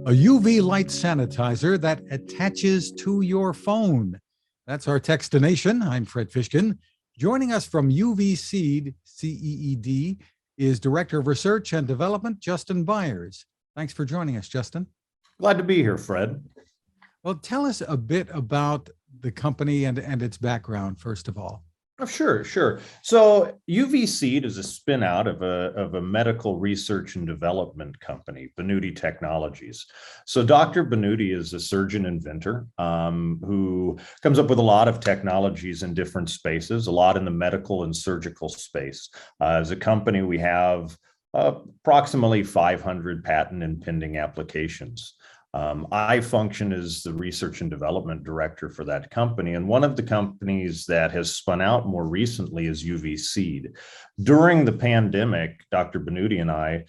A UV light sanitizer that attaches to your phone. That's our Techstination. I'm Fred Fishkin. Joining us from UVCeed, CEED, is Director of Research and Development, Justin Beyers. Thanks for joining us, Justin. Glad to be here, Fred. Well, tell us a bit about the company and its background, first of all. Oh, sure. So UVCeed is a spin out of a medical research and development company, Benuti Technologies. So Dr. Benuti is a surgeon inventor who comes up with a lot of technologies in different spaces, a lot in the medical and surgical space. As a company, we have approximately 500 patent and pending applications. I function as the research and development director for that company. And one of the companies that has spun out more recently is UVCeed. During the pandemic, Dr. Benuti and I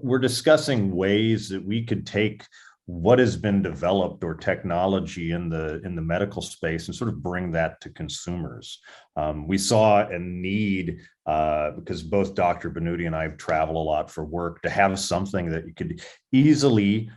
were discussing ways that we could take what has been developed or technology in the medical space and sort of bring that to consumers. We saw a need because both Dr. Benuti and I travel a lot for work to have something that you could easily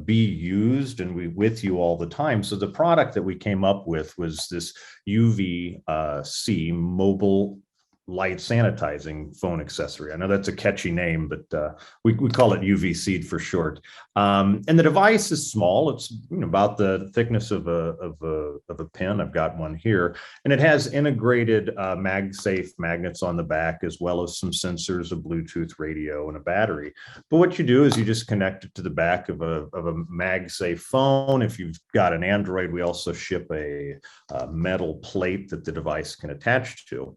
be used and we with you all the time. So the product that we came up with was this UVC mobile light sanitizing phone accessory. I know that's a catchy name, but we call it UVCeed for short. And the device is small. It's about the thickness of a pin. I've got one here, and it has integrated MagSafe magnets on the back, as well as some sensors, a Bluetooth radio, and a battery. But what you do is you just connect it to the back of a MagSafe phone. If you've got an Android, we also ship a metal plate that the device can attach to.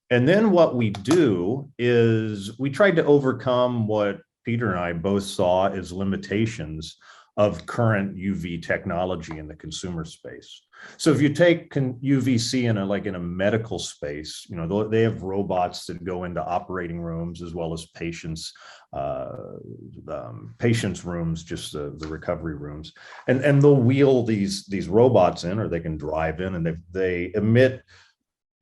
And then what we do is we tried to overcome what Peter and I both saw as limitations of current UV technology in the consumer space. So if you take UVC in a medical space, they have robots that go into operating rooms as well as patients' rooms, just the recovery rooms, and they'll wheel these robots in, or they can drive in, and they emit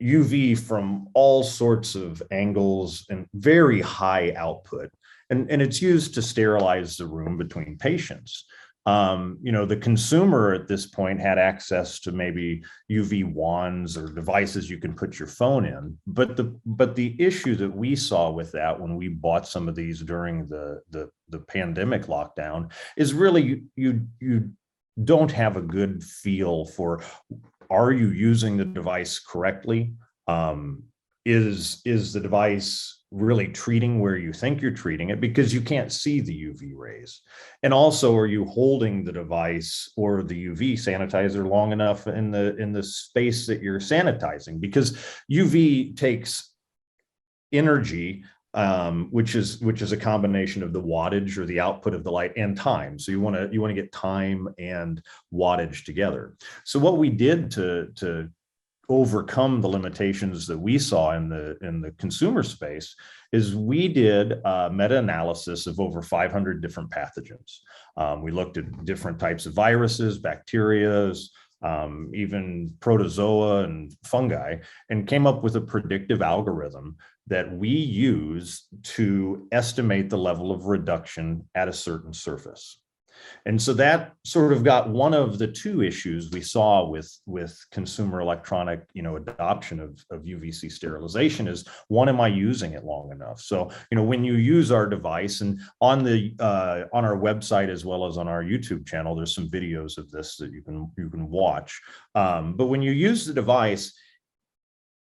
UV from all sorts of angles and very high output. And it's used to sterilize the room between patients. The consumer at this point had access to maybe UV wands or devices you can put your phone in. But the issue that we saw with that when we bought some of these during the pandemic lockdown is really you don't have a good feel for, are you using the device correctly? Is the device really treating where you think you're treating it? Because you can't see the UV rays. And also, are you holding the device or the UV sanitizer long enough in the space that you're sanitizing? Because UV takes energy, which is a combination of the wattage or the output of the light and time. So you want to get time and wattage together. So what we did to overcome the limitations that we saw in the consumer space is we did a meta-analysis of over 500 different pathogens. We looked at different types of viruses, bacteria, even protozoa and fungi, and came up with a predictive algorithm that we use to estimate the level of reduction at a certain surface. And so that sort of got one of the two issues we saw with consumer electronic, adoption of UVC sterilization is, one, am I using it long enough? So, when you use our device, and on our website as well as on our YouTube channel, there's some videos of this that you can watch. But when you use the device,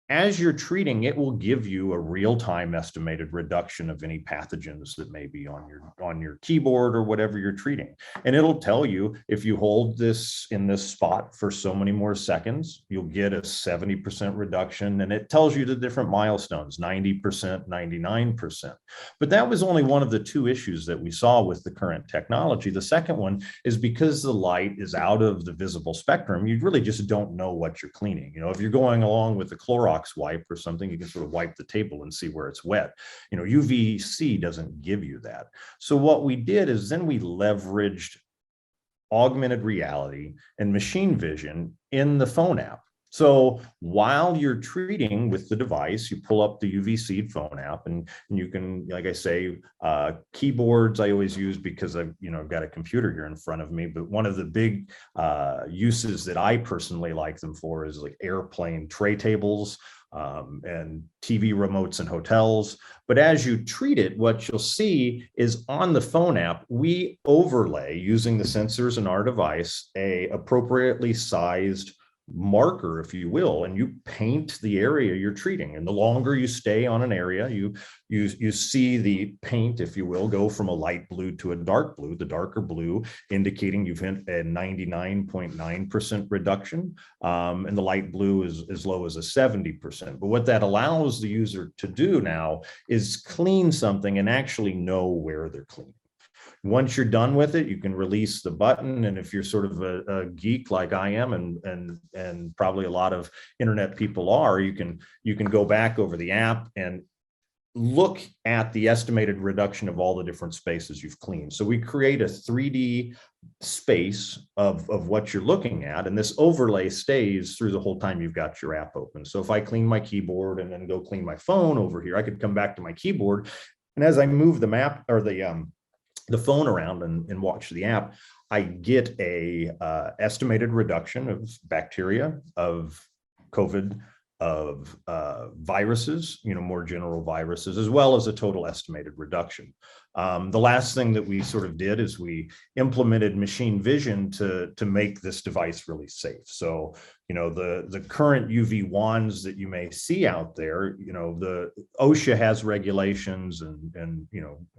as you're treating, it will give you a real-time estimated reduction of any pathogens that may be on your keyboard or whatever you're treating. And it'll tell you, if you hold this in this spot for so many more seconds, you'll get a 70% reduction. And it tells you the different milestones, 90%, 99%. But that was only one of the two issues that we saw with the current technology. The second one is because the light is out of the visible spectrum, you really just don't know what you're cleaning. If you're going along with the Clorox wipe or something, you can sort of wipe the table and see where it's wet. UVC doesn't give you that. So what we did is then we leveraged augmented reality and machine vision in the phone app. So while you're treating with the device, you pull up the UVCeed phone app, and you can, like I say, keyboards I always use because I've got a computer here in front of me. But one of the big uses that I personally like them for is like airplane tray tables, and TV remotes in hotels. But as you treat it, what you'll see is on the phone app, we overlay, using the sensors in our device, a appropriately sized marker, if you will, and you paint the area you're treating. And the longer you stay on an area, you see the paint, if you will, go from a light blue to a dark blue, the darker blue indicating you've hit a 99.9% reduction, and the light blue is as low as a 70%. But what that allows the user to do now is clean something and actually know where they're cleaning. Once you're done with it, you can release the button. And if you're sort of a geek like I am, and probably a lot of internet people are, you can go back over the app and look at the estimated reduction of all the different spaces you've cleaned. So we create a 3D space of what you're looking at, and this overlay stays through the whole time you've got your app open. So if I clean my keyboard and then go clean my phone over here, I could come back to my keyboard, and as I move the map or the phone around and watch the app, I get a estimated reduction of bacteria, of COVID, of viruses, more general viruses, as well as a total estimated reduction. The last thing that we sort of did is we implemented machine vision to make this device really safe. So, the current UV wands that you may see out there, the OSHA has regulations, and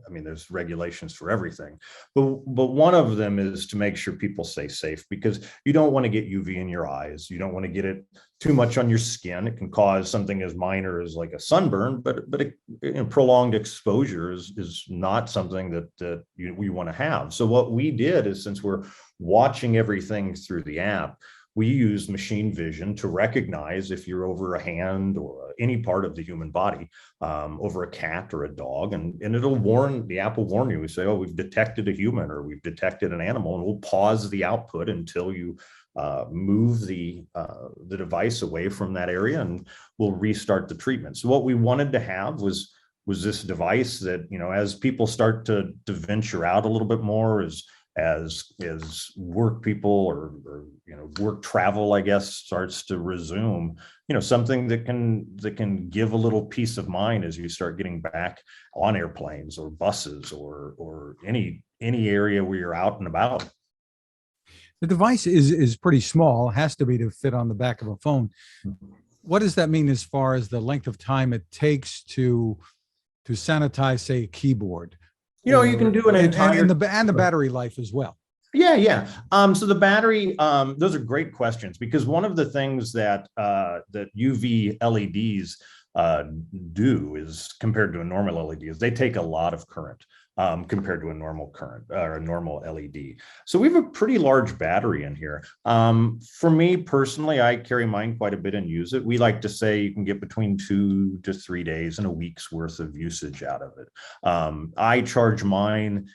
there's regulations for everything. But one of them is to make sure people stay safe, because you don't want to get UV in your eyes. You don't want to get it too much on your skin. It can cause something as minor as like a sunburn, but prolonged exposure is not something that we want to have. So what we did is, since we're watching everything through the app, we use machine vision to recognize if you're over a hand or any part of the human body, over a cat or a dog, and the app will warn you. We say, oh, we've detected a human, or we've detected an animal, and we'll pause the output until you move the device away from that area, and we'll restart the treatment. So what we wanted to have was this device that, as people start to venture out a little bit more, as work people or work travel, I guess, starts to resume, something that can give a little peace of mind as you start getting back on airplanes or buses or any area where you're out and about. The device is pretty small, has to be to fit on the back of a phone. What does that mean as far as the length of time it takes to sanitize, say, a keyboard? You can do an entire, and the battery life as well. Yeah. So the battery, those are great questions, because one of the things that UV LEDs do is, compared to a normal LED, is they take a lot of current. Compared to a normal current or a normal LED. So we have a pretty large battery in here. For me personally, I carry mine quite a bit and use it. We like to say you can get between 2 to 3 days and a week's worth of usage out of it. I charge mine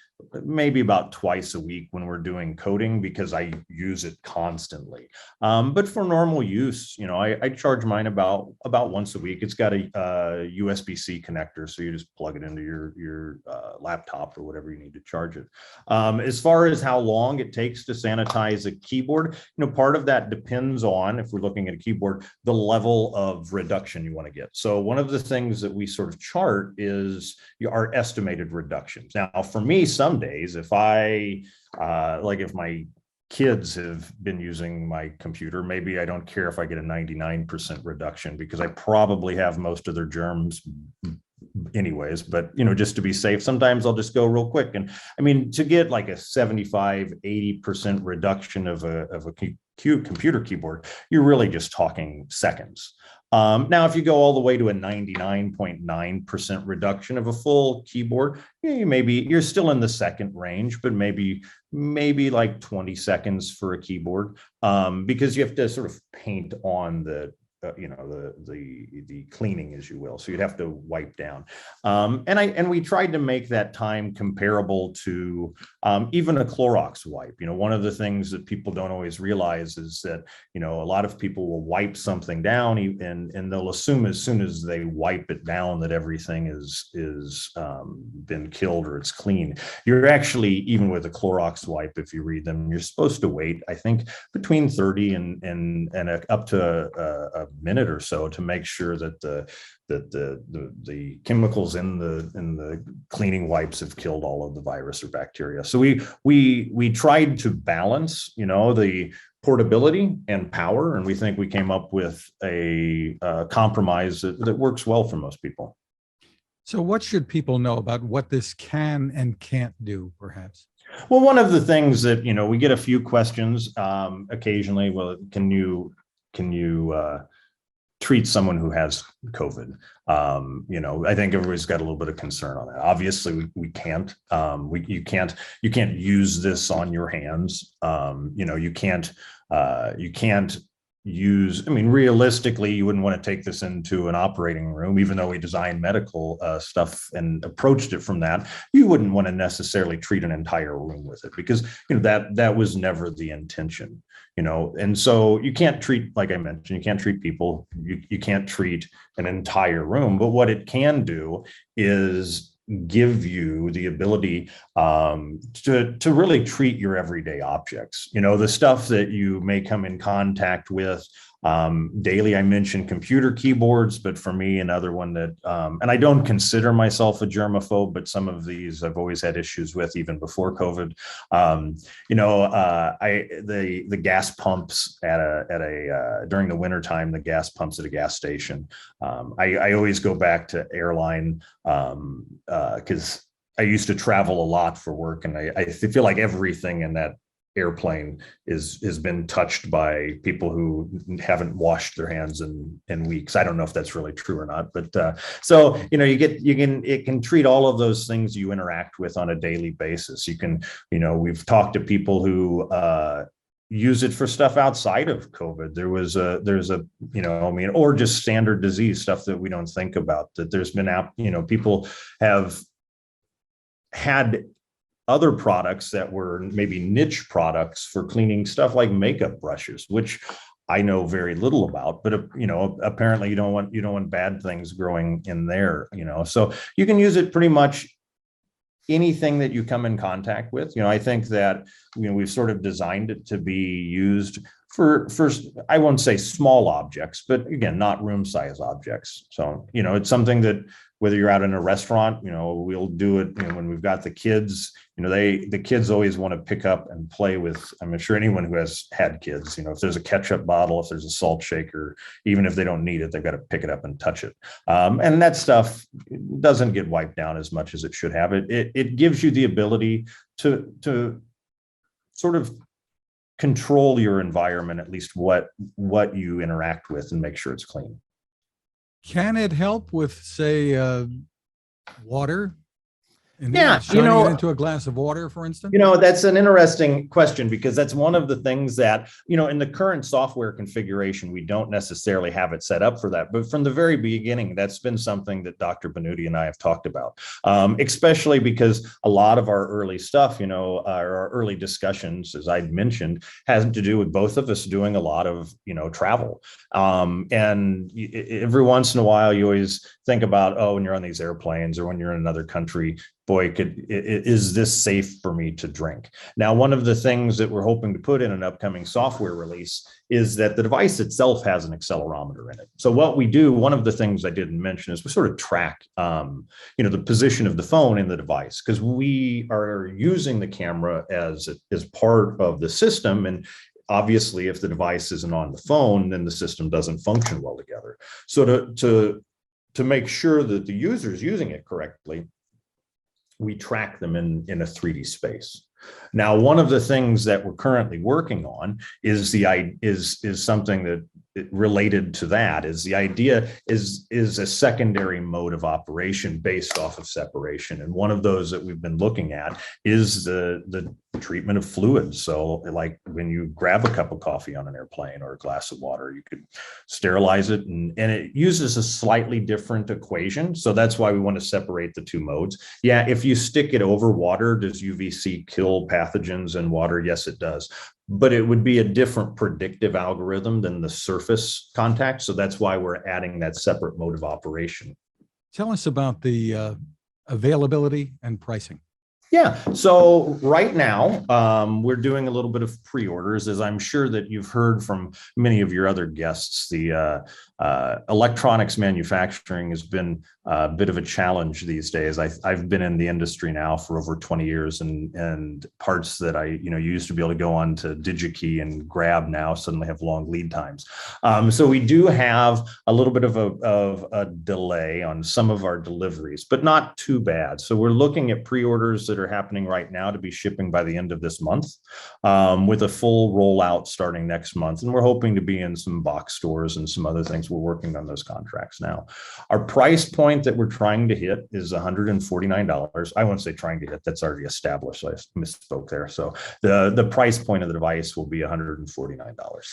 maybe about twice a week when we're doing coding, because I use it constantly. But for normal use, I charge mine about once a week. It's got a USB-C connector, so you just plug it into your laptop or whatever you need to charge it. As far as how long it takes to sanitize a keyboard, part of that depends on, if we're looking at a keyboard, the level of reduction you want to get. So one of the things that we sort of chart is our estimated reductions. Now, for me, some days, if if my kids have been using my computer, maybe I don't care if I get a 99% reduction, because I probably have most of their germs anyways. But just to be safe, sometimes I'll just go real quick. And to get like a 75-80% reduction of a computer keyboard, you're really just talking seconds. Now, if you go all the way to a 99.9% reduction of a full keyboard, you're still in the second range, but maybe like 20 seconds for a keyboard, because you have to sort of paint on the the cleaning, as you will. So you'd have to wipe down. And we tried to make that time comparable to even a Clorox wipe. One of the things that people don't always realize is that, a lot of people will wipe something down and they'll assume as soon as they wipe it down that everything is been killed or it's clean. You're actually, even with a Clorox wipe, if you read them, you're supposed to wait, I think, between 30 and up to a minute or so to make sure that the chemicals in the cleaning wipes have killed all of the virus or bacteria. So we tried to balance, the portability and power, and we think we came up with a compromise that works well for most people. So what should people know about what this can and can't do, perhaps? Well, one of the things that, we get a few questions occasionally. Well, can you treat someone who has COVID? I think everybody's got a little bit of concern on that. Obviously, we can't. You can't use this on your hands. You can't use, realistically, you wouldn't want to take this into an operating room, even though we designed medical stuff and approached it from that. You wouldn't want to necessarily treat an entire room with it because, that was never the intention, and so you can't treat, like I mentioned, you can't treat people, you can't treat an entire room, but what it can do is give you the ability to really treat your everyday objects, the stuff that you may come in contact with daily. I mentioned computer keyboards, but for me, another one that, and I don't consider myself a germaphobe, but some of these I've always had issues with even before COVID. The gas pumps during the wintertime, the gas pumps at a gas station. I always go back to airline because I used to travel a lot for work, and I feel like everything in that airplane has been touched by people who haven't washed their hands in weeks. I don't know if that's really true or not, but so it can treat all of those things you interact with on a daily basis. You can, we've talked to people who use it for stuff outside of COVID. Or just standard disease stuff that we don't think about, that there's been people have had other products that were maybe niche products for cleaning stuff like makeup brushes, which I know very little about, but apparently you don't want bad things growing in there, so you can use it pretty much anything that you come in contact with. I think that, we've sort of designed it to be used for, I won't say small objects, but again, not room size objects. So, it's something that whether you're out in a restaurant, we'll do it when we've got the kids, the kids always want to pick up and play with. I'm sure anyone who has had kids, if there's a ketchup bottle, if there's a salt shaker, even if they don't need it, they've got to pick it up and touch it. And that stuff doesn't get wiped down as much as it should have. It gives you the ability to sort of control your environment, at least what you interact with, and make sure it's clean. Can it help with, say, water? Yeah, shining it into a glass of water, for instance? That's an interesting question, because that's one of the things that, in the current software configuration, we don't necessarily have it set up for that. But from the very beginning, that's been something that Dr. Benuti and I have talked about, especially because a lot of our early stuff, our early discussions, as I mentioned, has to do with both of us doing a lot of, travel. And every once in a while, you always think about, when you're on these airplanes or when you're in another country, boy, is this safe for me to drink? Now, one of the things that we're hoping to put in an upcoming software release is that the device itself has an accelerometer in it. So what we do, one of the things I didn't mention, is we sort of track, the position of the phone in the device, because we are using the camera as part of the system. And obviously, if the device isn't on the phone, then the system doesn't function well together. So to make sure that the user is using it correctly, we track them in a 3D space. Now, one of the things that we're currently working on is something that related to that is the idea is a secondary mode of operation based off of separation. And one of those that we've been looking at is the treatment of fluids. So like when you grab a cup of coffee on an airplane or a glass of water, you could sterilize it, and it uses a slightly different equation. So that's why we want to separate the two modes. Yeah, if you stick it over water, does UVC kill pathogens in water? Yes, it does. But it would be a different predictive algorithm than the surface contact. So that's why we're adding that separate mode of operation. Tell us about the availability and pricing. Yeah. So right now, we're doing a little bit of pre-orders, as I'm sure that you've heard from many of your other guests. The electronics manufacturing has been a bit of a challenge these days. I've been in the industry now for over 20 years, and parts that I used to be able to go on to DigiKey and grab now suddenly have long lead times. So we do have a little bit of a delay on some of our deliveries, but not too bad. So we're looking at pre-orders that are happening right now to be shipping by the end of this month, with a full rollout starting next month. And we're hoping to be in some box stores and some other things. We're working on those contracts now. Our price point that we're trying to hit is $149. I won't say trying to hit, that's already established. I misspoke there. So the price point of the device will be $149.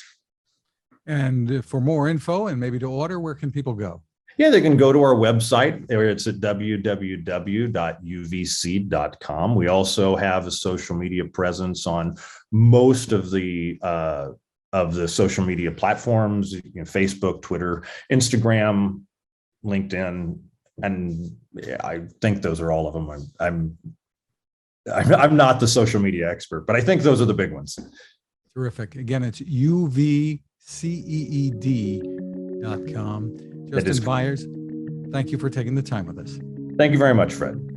And for more info and maybe to order, where can people go? Yeah, they can go to our website. It's at www.uvceed.com. We also have a social media presence on most of the social media platforms, Facebook, Twitter, Instagram, LinkedIn, and I think those are all of them. I'm not the social media expert, but I think those are the big ones. Terrific. Again, it's UVCeed.com. Justin Beyers, thank you for taking the time with us. Thank you very much, Fred.